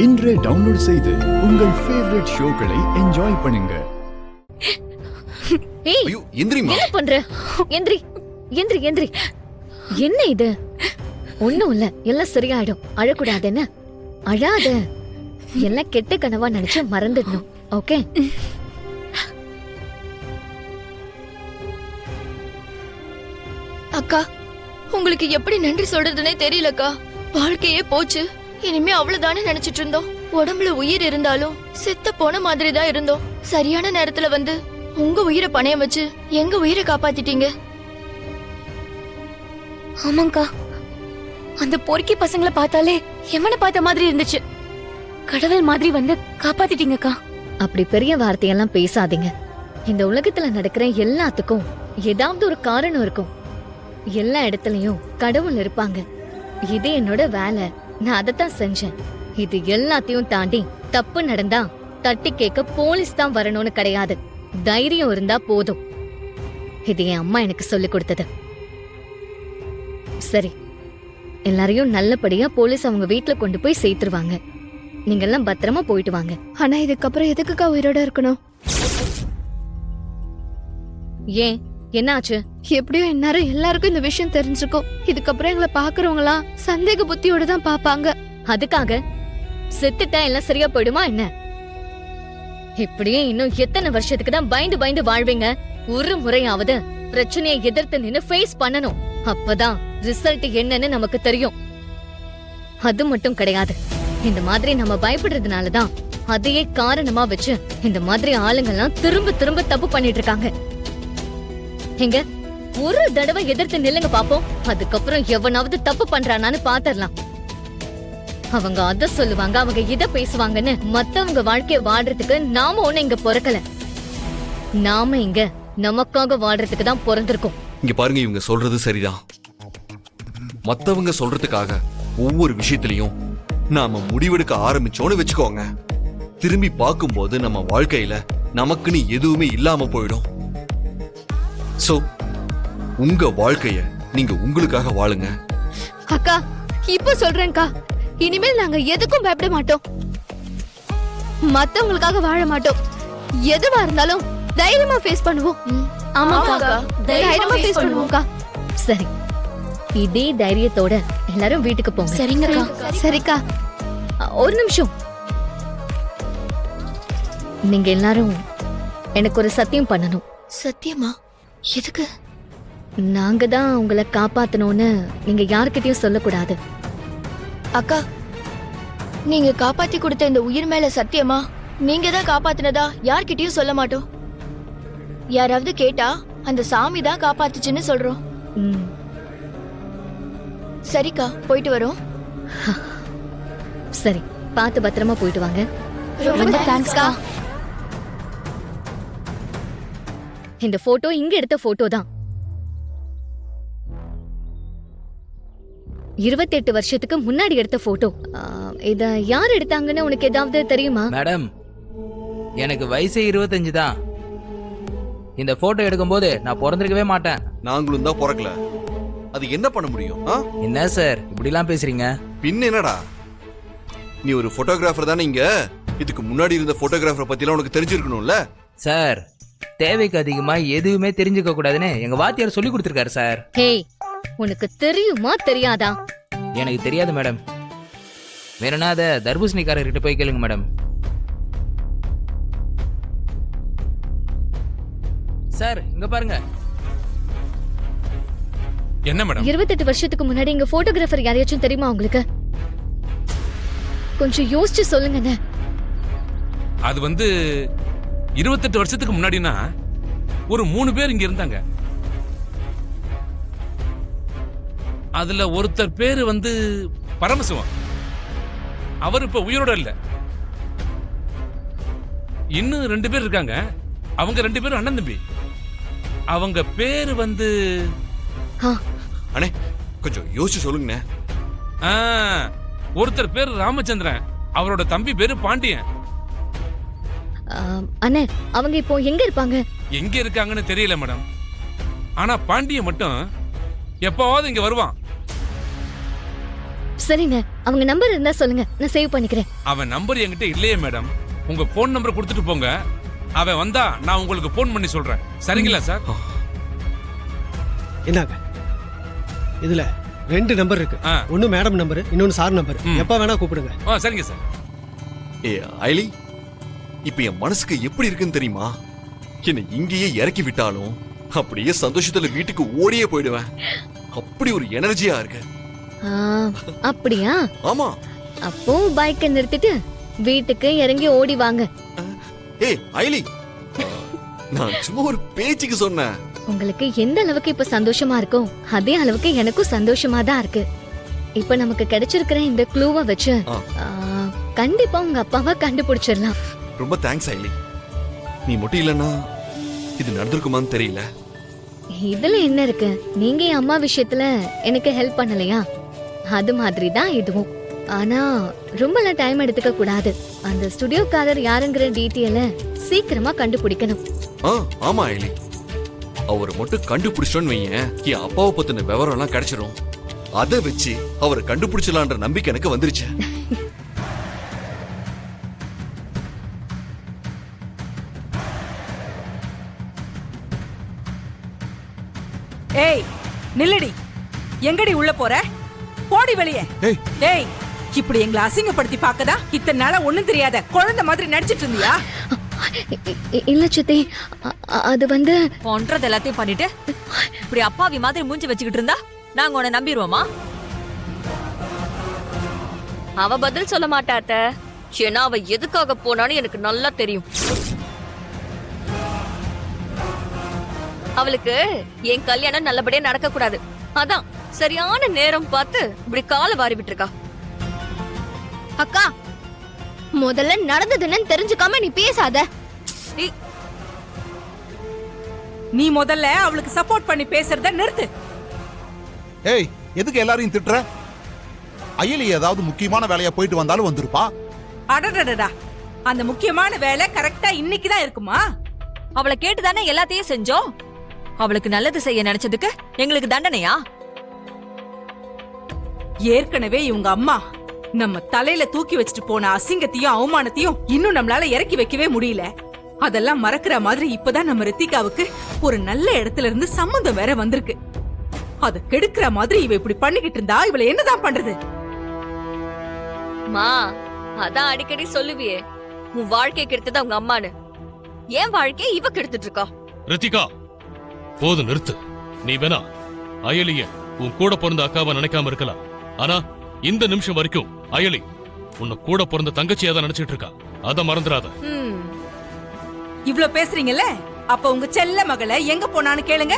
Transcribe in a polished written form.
இன்றே டவுன்லோட் செய்து உங்கள் ஃபேவரட் ஷோக்களை என்ஜாய் பண்ணுங்க. ஏய், ஐயோ எந்திரிமா. என்ன பண்ற? எந்திரி எந்திரி எந்திரி. என்ன இது? ஒண்ணும் இல்ல, எல்லாம் சரியாயிடும். அழக்கூடாது. என்ன அழாத. எல்லாம் கெட்ட கனவா நினைச்சு மறந்துடணும். ஓகே? அக்கா, உங்களுக்கு எப்படி நன்றி சொல்றதுன்னே தெரியலக்கா. வாழ்க்கையே போச்சு. இனிமே அவ்வளவுதானே நினைச்சிட்டு இருந்தோம். உடம்புல உயிர் இருந்தாலும் செத்த போன மாதிரி தான் இருந்தோம். சரியான நேரத்துல வந்து உங்க உயிரை பணையம் வச்சு எங்க உயிரை காப்பாத்திட்டீங்க. ஆமாங்கா, அந்த பொறுக்கி பசங்களை பார்த்தாலே எவனை பார்த்த மாதிரி இருந்துச்சு. கடவுள் மாதிரி வந்து காப்பாத்திட்டீங்கக்கா. அப்படி பெரிய வார்த்தையெல்லாம் பேசாதீங்க. இந்த உலகத்துல நடக்கிற எல்லாத்துக்கும் ஏதாவது ஒரு காரணம் இருக்கும். எல்லா இடத்துலயும் கடவுள் இருப்பாங்க. இது என்னோட வேலை, நான் அதைத்தான் செஞ்சேன். இது எல்லாத்தையும் தாண்டி தப்பு நடந்தா தட்டி கேட்க போலீஸ் தான் வரணும்னு கிடையாது. தைரியம் இருந்தா போதும். இது என் அம்மா எனக்கு சொல்லி கொடுத்தது. சரி, எல்லாரையும் நல்லபடியா போலீஸ் அவங்க வீட்டுல கொண்டு போய் சேர்த்துருவாங்க. நீங்க எல்லாம் பத்திரமா போயிட்டு வாங்க. ஆனா இதுக்கப்புறம் எதுக்குக்கா உயிரோட இருக்கணும்? ஏன், என்னாச்சு? எப்படியோ இந்நேரம் எல்லாருக்கும் இந்த விஷயம் தெரிஞ்சுக்கும். இதுக்கப்புறம் எங்களை பாக்குறவங்களா சந்தேக புத்தியோட தான் பாப்பாங்க. அதுக்காக செத்துட்டா எல்லாம் சரியா போயிடுமா என்ன? இப்படியே இன்னும் எத்தனை வருஷத்துக்கு தான் பயந்து பயந்து வாழ்வீங்க? ஒரு முறையாவது பிரச்சனையை எதிர்த்து நின்னு ஃபேஸ் பண்ணணும். அப்பதான் ரிசல்ட் என்னன்னு நமக்கு தெரியும். அது மட்டும் கிடையாது, இந்த மாதிரி நம்ம பயப்படுறதுனாலதான் அதையே காரணமா வச்சு இந்த மாதிரி ஆளுங்கெல்லாம் திரும்ப திரும்ப தப்பு பண்ணிட்டு இருக்காங்க. எங்க ஒரு தடவை எதிர்த்து நில்லுங்க பாப்போம். அதுக்கப்புறம் எவனாவது தப்பு பண்றானான்னு பாத்திரலாம். அவங்க அத சொல்லுவாங்க, அவங்க இத பேசுவாங்கன்னு மத்தவங்க வாழ்க்கைய வாழ்றதுக்கு நாம ஒண்ணு இங்க பிறக்கல. நாம இங்க நமக்காக வாழ்றதுக்கு தான் பிறந்திருக்கோம். இங்க பாருங்க, இவங்க சொல்றது சரிதான். மத்தவங்க சொல்றதுக்காக ஒவ்வொரு விஷயத்திலையும் நாம முடிவெடுக்க ஆரம்பிச்சோன்னு வச்சுக்கோங்க, திரும்பி பார்க்கும்போது நம்ம வாழ்க்கையில நமக்குன்னு எதுவுமே இல்லாம போயிடும். சோ உங்க வாழ்க்கைய நீங்க உங்களுக்காக வாழுங்க. அக்கா, இப்ப சொல்றேன்க்கா, இனிமேல் நாங்க எதுக்கும் பயப்பட மாட்டோம். மத்தவங்களுக்காக வாழ மாட்டோம். எதுவா இருந்தாலும் தைரியமா ஃபேஸ் பண்ணுவோம். ஆமாக்கா, தைரியமா ஃபேஸ் பண்ணுவோம்க்கா. சரி, இதே தைரியத்தோட எல்லாரும் வீட்டுக்கு போங்க. சரிங்கக்கா. சரிக்கா. ஒரு நிமிஷம். நீங்க எல்லாரும் எனக்கு ஒரு சத்தியம் பண்ணணும். சத்தியமா? எதுக்கு? நாங்க தான் உங்களை காப்பாத்தணும்னு நீங்க யார்கிட்டயும் சொல்லக்கூடாது. அக்கா, நீங்க காப்பாத்தி கொடுத்த இந்த உயிர் மேல சத்தியமா நீங்க தான் காப்பாத்தினதா யார்கிட்டயும் சொல்ல மாட்டோம். யாராவது கேட்டா அந்த சாமி தான் காப்பாத்துச்சுன்னு சொல்றோம். ம், சரிக்கா, போயிட்டு வரோம். சரி, பார்த்து பத்திரமா போயிட்டு வாங்க. ரொம்ப தேங்க்ஸ்க்கா. இந்த போட்டோ இங்க எடுத்த போட்டோ தான். 28 வருஷத்துக்கு முன்னாடி எடுத்த போட்டோ. இத யார் எடுத்தாங்கன்னு உனக்கு ஏதாவது தெரியுமா? மேடம், எனக்கு வயசே 25 தான். இந்த போட்டோ எடுக்கும்போது நான் பிறந்திருக்கவே மாட்டேன். நாங்களும் தான் பிறக்கல. அது என்ன பண்ண முடியும்? என்ன சார் இப்படிலாம் பேசுறீங்க? பின்ன என்னடா, நீ ஒரு போட்டோகிராஃபர் தானே. இங்க இதுக்கு முன்னாடி இருந்த போட்டோகிராஃபரை பத்திலாம் உனக்கு தெரிஞ்சிருக்கணும்ல. சார், தேவைக்கு அதிகமா எதுவுமே தெரிஞ்சுக்க கூடாதுன்னு எங்க வாத்தியார் சொல்லி கொடுத்திருக்காரு சார். ஹேய், உனக்கு தெரியுமா தெரியாதா? எனக்கு தெரியாது மேடம். வேணும்னா அதை தர்பூசணிக்காரர்கிட்ட போய் கேளுங்க மேடம். சார், இங்க பாருங்க. என்ன மேடம்? 28 வருஷத்துக்கு முன்னாடி இங்க போட்டோகிராஃபர் யாரையாச்சும் தெரியுமா உங்களுக்கு? கொஞ்சம் யோசிச்சு சொல்லுங்க. அது 28 வருஷத்துக்கு முன்னாடினா ஒரு 3 பேர் இங்க இருந்தாங்க. அதுல ஒருத்தர் பேரு பரமசிவம். அவர் இப்ப உயிரோட இல்ல. இன்னும் 2 பேர் இருக்காங்க. அவங்க 2 பேரும் அண்ணன் தம்பி. அவங்க பேரு அண்ணே, கொஞ்சம் யோசிச்சு சொல்லுங்கண்ணே. ஒருத்தர் பேரு ராமச்சந்திரன், அவரோட தம்பி பேரு பாண்டியன். அண்ணே, அவங்க இப்போ எங்க இருப்பாங்க? எங்க இருக்காங்கன்னு தெரியல மேடம். ஆனா பாண்டியன் மட்டும் எப்பவாவது இங்க வருவான். சரிங்க, அவங்க நம்பர் இருந்தா சொல்லுங்க, நான் சேவ் பண்ணிக்கிறேன். அவன் நம்பர் என்கிட்ட இல்லையே மேடம். உங்க போன் நம்பர் கொடுத்துட்டு போங்க. அவன் வந்தா நான் உங்களுக்கு போன் பண்ணி சொல்றேன். சரிங்களா சார்? என்னங்க இதுல 2 நம்பர் இருக்கு. ஆ. ஒன்னு மேடம் நம்பர், இன்னொன்னு சார் நம்பர். எப்ப வேணா கூப்பிடுங்க. சரிங்க சார். ஏ ஐலி, இப்ப என் மனசுக்கு எப்படி இருக்குன்னு தெரியுமா? என்னை இங்கேயே இறக்கி விட்டாலும் அப்படியே சந்தோஷத்துல வீட்டுக்கு ஓடியே போயிடுவேன். அப்படி ஒரு எனர்ஜியா இருக்கு. ஆ, அப்படியா? ஆமா. அப்போ பைக்கை நிறுத்திட்டு வீட்டுக்கு இறங்கி ஓடி வாங்க. ஏ ஐலி, நான் சும்மா ஒரு பேச்சுக்கு சொன்னேன். உங்களுக்கு எந்த அளவுக்கு இப்ப சந்தோஷமா இருக்கோ அதே அளவுக்கு எனக்கும் சந்தோஷமா தான் இருக்கு. இப்ப நமக்கு கிடைச்சிருக்கிற இந்த க்ளூவை வச்சு கண்டிப்பா உங்க அப்பாவை கண்டுபிடிச்சிடலாம். ரொம்ப தேங்க்ஸ் ஐலி. நீ மட்டும் இல்லைன்னா இது நடந்திருக்குமான்னு தெரியல. இதுல என்ன இருக்கு? நீங்க என் அம்மா விஷயத்துல எனக்கு ஹெல்ப் பண்ணலையா? அது மாதிரி தான் இதுவும். ஆனா ரொம்ப டைம் எடுத்துக்க கூடாது. அந்த ஸ்டுடியோக்காரர் யாருங்கிற டீட்டெயில சீக்கிரமா கண்டுபிடிக்கணும். ஆமா ஐலி, அவர் மட்டும் கண்டுபிடிச்சோன்னு வையேன், என் அப்பாவை பத்தின விவரம் எல்லாம் கிடைச்சிடும். அதை வச்சு அவரை கண்டுபிடிச்சலான்ற நம்பிக்கை எனக்கு வந்துருச்சு. ஏய் நில்லடி, எங்கடி உள்ள போற? போடி வெளியே. ஏய் இப்படி எங்களை அசிங்கப்படுத்தி பார்க்கதா இத்தனை நாளா ஒண்ணும் தெரியாத குழந்தை மாதிரி நடிச்சிட்டு இருந்தியா? இல்ல சித்தி, அது வந்து பண்றது எல்லாத்தையும் பண்ணிட்டு இப்படி அப்பாவி மாதிரி மூஞ்சி வச்சுக்கிட்டு இருந்தா நாங்க உன்னை நம்பிடுவோமா? அவ பதில் சொல்ல மாட்டாத்த. ஏன்னா அவ எதுக்காக போனான்னு எனக்கு நல்லா தெரியும். அவளுக்கு என் கல்யாணம் நல்லபடியா நடக்க கூடாது. அதான் சரியான நேரம் பார்த்து இப்படி காலை வாரி விட்டுருக்கா. அக்கா, முதல்ல நடந்ததுன்னு தெரிஞ்சுக்காம நீ பேசாத. நீ முதல்ல அவளுக்கு சப்போர்ட் பண்ணி பேசுறத நிறுத்து. ஏய், எதுக்கு எல்லாரையும் திட்டுற? அயலி ஏதாவது முக்கியமான வேலையா போயிட்டு வந்தாலும் வந்திருப்பா. அடடடடா, அந்த முக்கியமான வேலை கரெக்டா இன்னைக்கு தான் இருக்குமா? அவளை கேட்டுதானே எல்லாத்தையும் செஞ்சோம். அவளுக்கு நல்லது செய்ய நினைச்சதுக்கு எங்களுக்கு தண்டனையா? ஏற்கனவே இவங்க அம்மா நம்ம தலையில தூக்கி வச்சுட்டு போன அசிங்கத்தையும் அவமானத்தையும் இன்னும் நம்மளால இறக்கி வைக்கவே முடியல. அதெல்லாம் மறக்கிற மாதிரி இப்பதான் நம்ம ரித்திகாவுக்கு ஒரு நல்ல இடத்துல இருந்து சம்மந்தம் வேற வந்திருக்கு. அத கெடுக்கிற மாதிரி இவ இப்படி பண்ணிக்கிட்டு இருந்தா இவளை என்னதான் பண்றது? மா, அதான் அடிக்கடி சொல்லுவியே, உன் வாழ்க்கை கெடுத்தது அவங்க அம்மானு. என் வாழ்க்கையை இவ கெடுத்துட்டு இருக்கா. ரித்திகா, போது நிறுத்து. நீ வேணா அயலிய உன் கூட பிறந்த அக்காவை நினைக்காம இருக்கலாம். ஆனா இந்த நிமிஷம் வரைக்கும் அயலி உன்னை கூட பிறந்த தங்கச்சியா தான் நினைச்சிட்டு இருக்கா. அத மறந்துடாத. இவ்ளோ பேசுறீங்கல்ல, அப்ப உங்க செல்ல மகளை எங்க போனான்னு கேளுங்க.